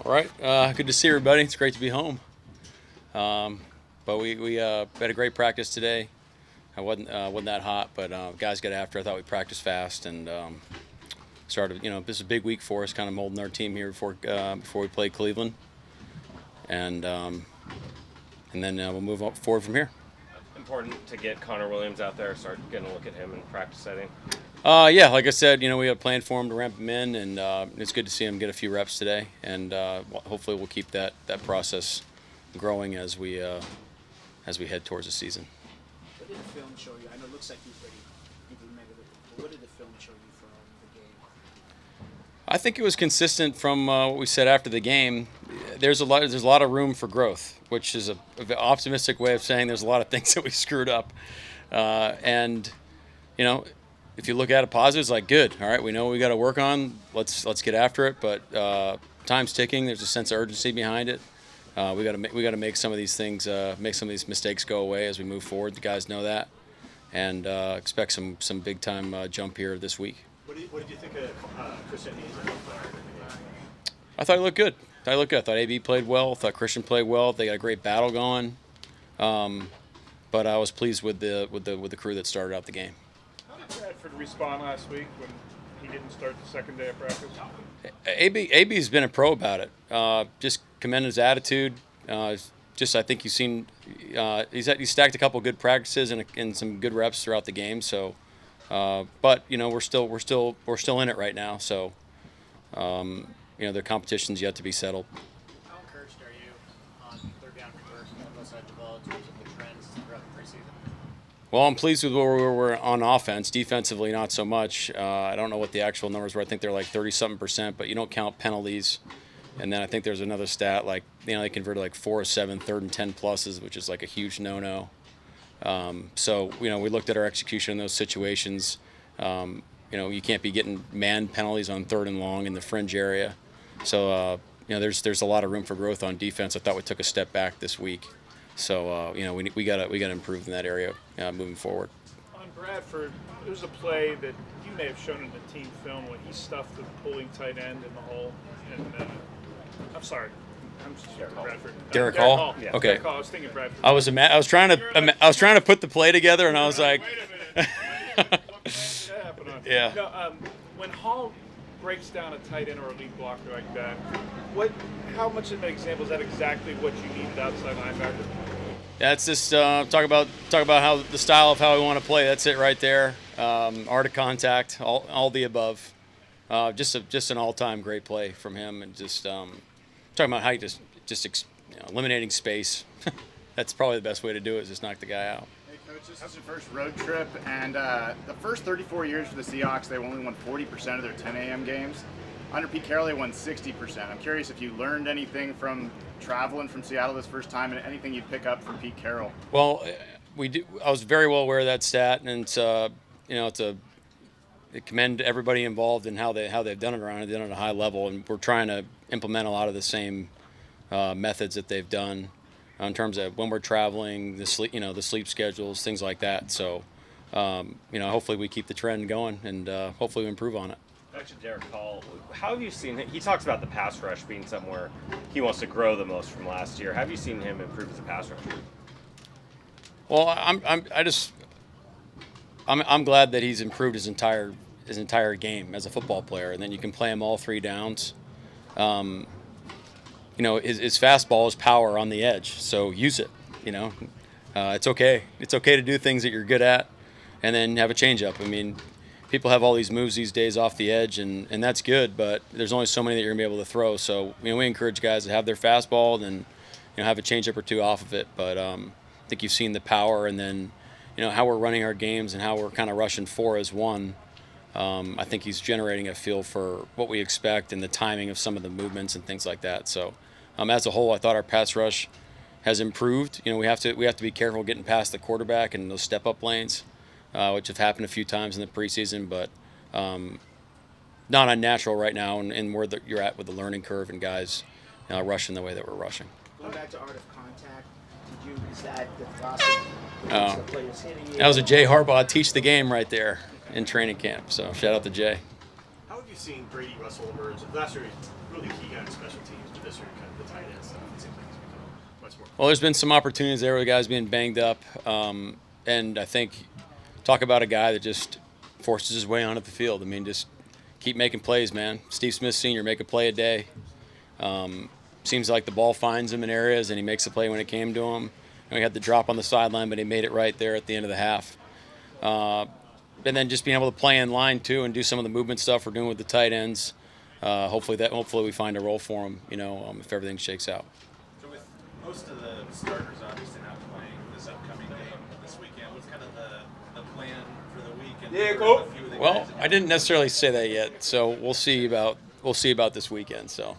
All right, good to see everybody. It's great to be home. But we had a great practice today. I wasn't that hot, but guys got after. I thought we practiced fast and started. This is a big week for us, kind of molding our team here before we play Cleveland, and then we'll move forward from here. Important to get Connor Williams out there, start getting a look at him in practice setting. Yeah, like I said, we had a plan for him to ramp him in, and it's good to see him get a few reps today, and hopefully we'll keep that process growing as we head towards the season. What did the film show you? I know it looks like you've implemented it, but what did the film show you from the game? I think it was consistent from what we said after the game. There's a lot of room for growth, which is an optimistic way of saying there's a lot of things that we screwed up, and if you look at it positive, it's like good. All right, we know what we got to work on. Let's get after it. But time's ticking. There's a sense of urgency behind it. We got to make some of these things, make some of these mistakes go away as we move forward. The guys know that, and expect some big time jump here this week. What did you think of Christian? I thought he looked good. I thought AB played well. I thought Christian played well. They got a great battle going. But I was pleased with the crew that started out the game. How did Bradford respond last week when he didn't start the second day of practice? AB's been a pro about it. Just commend his attitude. I think you've seen he stacked a couple good practices and some good reps throughout the game. So, but we're still in it right now. So, the competition's yet to be settled. How encouraged are you on third down conversion on both sides of the ball in terms of the trends throughout the preseason? Well, I'm pleased with where we were on offense. Defensively, not so much. I don't know what the actual numbers were. I think they're like 30-something%, but you don't count penalties. And then I think there's another stat like they converted like 4 of 7 third and 10 pluses, which is like a huge no-no. So we looked at our execution in those situations. You can't be getting man penalties on third and long in the fringe area. So there's a lot of room for growth on defense. I thought we took a step back this week. So we got to improve in that area moving forward. On Bradford, there was a play that you may have shown in the team film when he stuffed the pulling tight end in the hole. And I'm sorry, I'm sorry, Bradford. Derick Hall. Yeah. Okay. Derick Hall. I was thinking Bradford. I was trying to put the play together, and I was like, wait a minute. That happened on. Yeah. No, when Hall breaks down a tight end or a lead blocker like that, how much of an example is that exactly what you needed outside linebacker? That's just talk about how the style of how we want to play. That's it right there. Art of contact, all the above. Just an all-time great play from him, and just talking about how you just eliminating space. That's probably the best way to do it. Is just knock the guy out. Hey coach, this is your first road trip, and the first 34 years for the Seahawks, they've only won 40% of their 10 a.m. games. Under Pete Carroll, they won 60%. I'm curious if you learned anything from traveling from Seattle this first time, and anything you'd pick up from Pete Carroll. Well, I was very well aware of that stat, and I commend everybody involved in how they've done it around it, done it at a high level, and we're trying to implement a lot of the same methods that they've done in terms of when we're traveling, the sleep schedules, things like that. So, hopefully we keep the trend going, and hopefully we improve on it. Back to Derick Hall, how have you seen him? He talks about the pass rush being somewhere he wants to grow the most from last year. Have you seen him improve as a pass rusher? Well, I'm glad that he's improved his entire game as a football player, and then you can play him all 3 downs. His fastball is power on the edge, so use it. It's okay. It's okay to do things that you're good at, and then have a changeup. I mean, people have all these moves these days off the edge, and that's good, but there's only so many that you're gonna be able to throw. So we encourage guys to have their fastball, and then have a changeup or 2 off of it. But I think you've seen the power, and then how we're running our games and how we're kind of rushing 4 as 1. I think he's generating a feel for what we expect and the timing of some of the movements and things like that. So as a whole, I thought our pass rush has improved. We have to be careful getting past the quarterback and those step-up lanes, which have happened a few times in the preseason, but not unnatural right now, and where you're at with the learning curve and guys rushing the way that we're rushing. Going back to art of contact, is that the philosophy? That was a Jay Harbaugh teach the game right there in training camp. So shout out to Jay. How have have you seen Brady Russell emerge? Last year, he was really key guy in special teams, but this year, kind of the tight end stuff, it seems like he's become much more. Well, there's been some opportunities there with guys being banged up, and I think talk about a guy that just forces his way onto the field. I mean, just keep making plays, man. Steve Smith Sr. make a play a day. Seems like the ball finds him in areas, and he makes a play when it came to him. And we had the drop on the sideline, but he made it right there at the end of the half. And then just being able to play in line too, and do some of the movement stuff we're doing with the tight ends. Hopefully we find a role for him. If everything shakes out. So with most of the starters obviously not playing this upcoming game this weekend, what's kind of the plan for the week? And for a few of the Well, guys that I didn't necessarily say that yet, so we'll see about this weekend. So,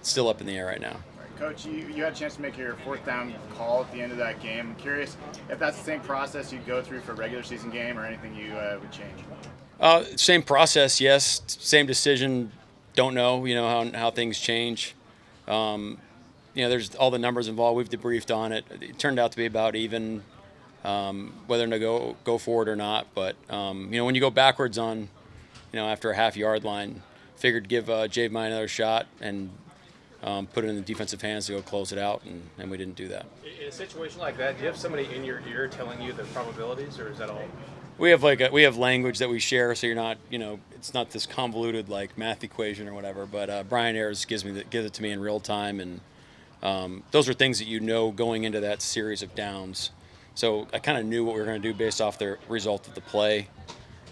still up in the air right now. Coach, you had a chance to make your fourth down call at the end of that game. I'm curious if that's the same process you'd go through for a regular season game or anything you would change. Same process, yes. Same decision. Don't know. How things change. There's all the numbers involved. We've debriefed on it. It turned out to be about even, whether to go forward or not. But when you go backwards on, after a half-yard line, figured give Jave Mine another shot and put it in the defensive hands to go close it out, and we didn't do that. In a situation like that, do you have somebody in your ear telling you the probabilities, or is that all? We have language that we share, so you're not, it's not this convoluted like math equation or whatever. But Brian Ayers gives it to me in real time, and those are things that going into that series of downs. So I kind of knew what we were going to do based off the result of the play,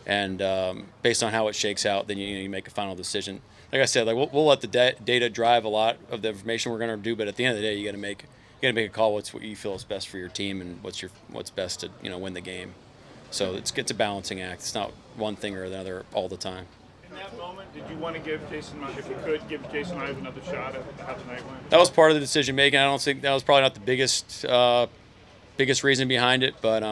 and based on how it shakes out, then you make a final decision. Like I said, we'll let the data drive a lot of the information we're going to do, but at the end of the day, you got to make a call. What you feel is best for your team, and what's best to win the game. So it's a balancing act. It's not one thing or another all the time. In that moment, did you want to give Jason, if you could, give Jason Ive another shot at how the night went? That was part of the decision making. I don't think that was probably not the biggest reason behind it, but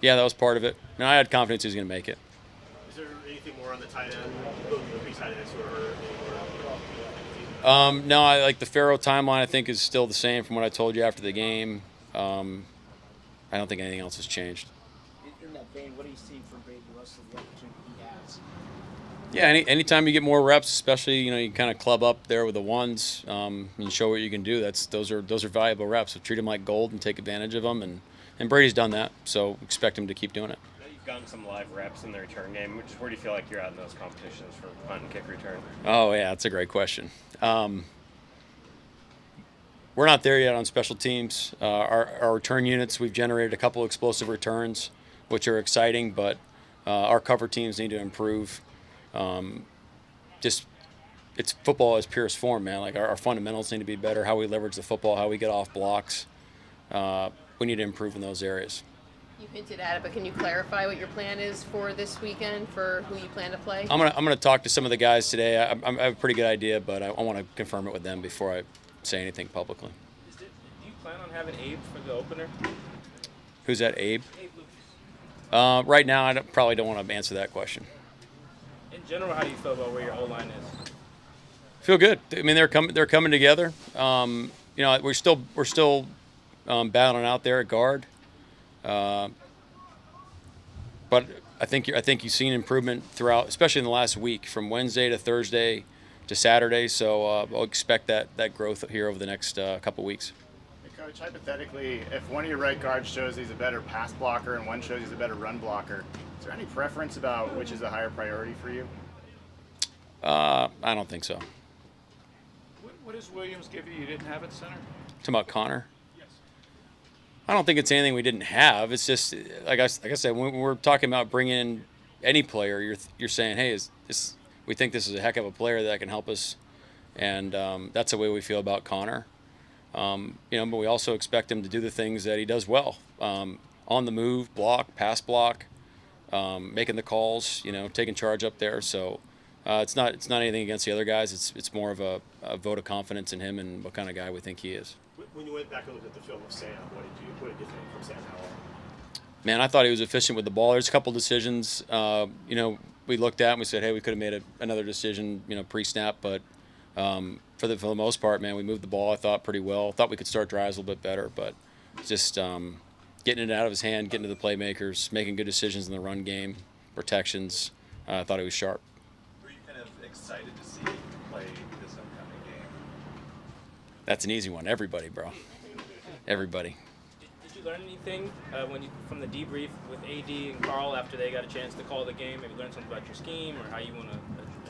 yeah, that was part of it. And I had confidence he was going to make it. Is there anything more on the tight end, the tight ends, or No, I like the Farrow timeline. I think is still the same from what I told you after the game. I don't think anything else has changed. In that vein, what are you seeing from Brady Russell, the opportunity he has? Yeah, anytime you get more reps, especially you kind of club up there with the ones, and show what you can do. Those are valuable reps. So treat them like gold and take advantage of them, and Brady's done that. So expect him to keep doing it. You've gotten some live reps in the return game. Where do you feel like you're at in those competitions for punt and kick return? Oh yeah, that's a great question. We're not there yet on special teams. Our return units, we've generated a couple explosive returns, which are exciting, but our cover teams need to improve. It's football as purest form, man. Like our fundamentals need to be better. How we leverage the football, how we get off blocks. We need to improve in those areas. You hinted at it, but can you clarify what your plan is for this weekend for who you plan to play? I'm gonna talk to some of the guys today. I have a pretty good idea, but I want to confirm it with them before I say anything publicly. Do you plan on having Abe for the opener? Who's that, Abe? Abe Lucas. Right now, I probably don't want to answer that question. In general, how do you feel about where your O-line is? Feel good. I mean, they're coming together. We're still battling out there at guard. But I think you've seen improvement throughout, especially in the last week, from Wednesday to Thursday to Saturday. So I'll expect that growth here over the next couple weeks. Hey, Coach, hypothetically, if one of your right guards shows he's a better pass blocker and one shows he's a better run blocker, is there any preference about which is a higher priority for you? I don't think so. What does Williams give you didn't have at center? Talking about Connor? I don't think it's anything we didn't have. It's just like I said, when we're talking about bringing in any player, you're saying, hey, we think this is a heck of a player that can help us, and that's the way we feel about Connor. But we also expect him to do the things that he does well, on the move, pass block, making the calls, taking charge up there. So it's not anything against the other guys. It's more of a vote of confidence in him and what kind of guy we think he is. When you went back and looked at the film of Sam, what did you think from Sam Howell? Man, I thought he was efficient with the ball. There's a couple decisions, we looked at and we said, hey, we could have made another decision, pre-snap, but for the most part, man, we moved the ball, I thought, pretty well. Thought we could start drives a little bit better, but just getting it out of his hand, getting to the playmakers, making good decisions in the run game, protections. I thought he was sharp. Were you kind of excited to see play this upcoming game? That's an easy one. Everybody, bro. Everybody. Did you learn anything from the debrief with AD and Carl after they got a chance to call the game? Maybe learn something about your scheme or how you want to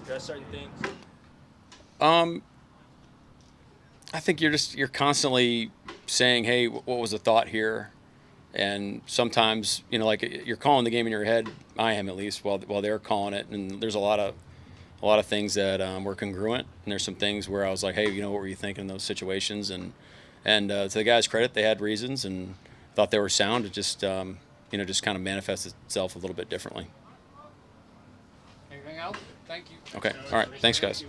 address certain things? I think you're constantly saying, hey, what was the thought here? And sometimes, like you're calling the game in your head. I am, at least, while they're calling it. And there's a lot of things that were congruent. And there's some things where I was like, hey, what were you thinking in those situations? And to the guys' credit, they had reasons and thought they were sound. It just just kind of manifests itself a little bit differently. Anything else? Thank you. Okay. All right. Thanks, guys.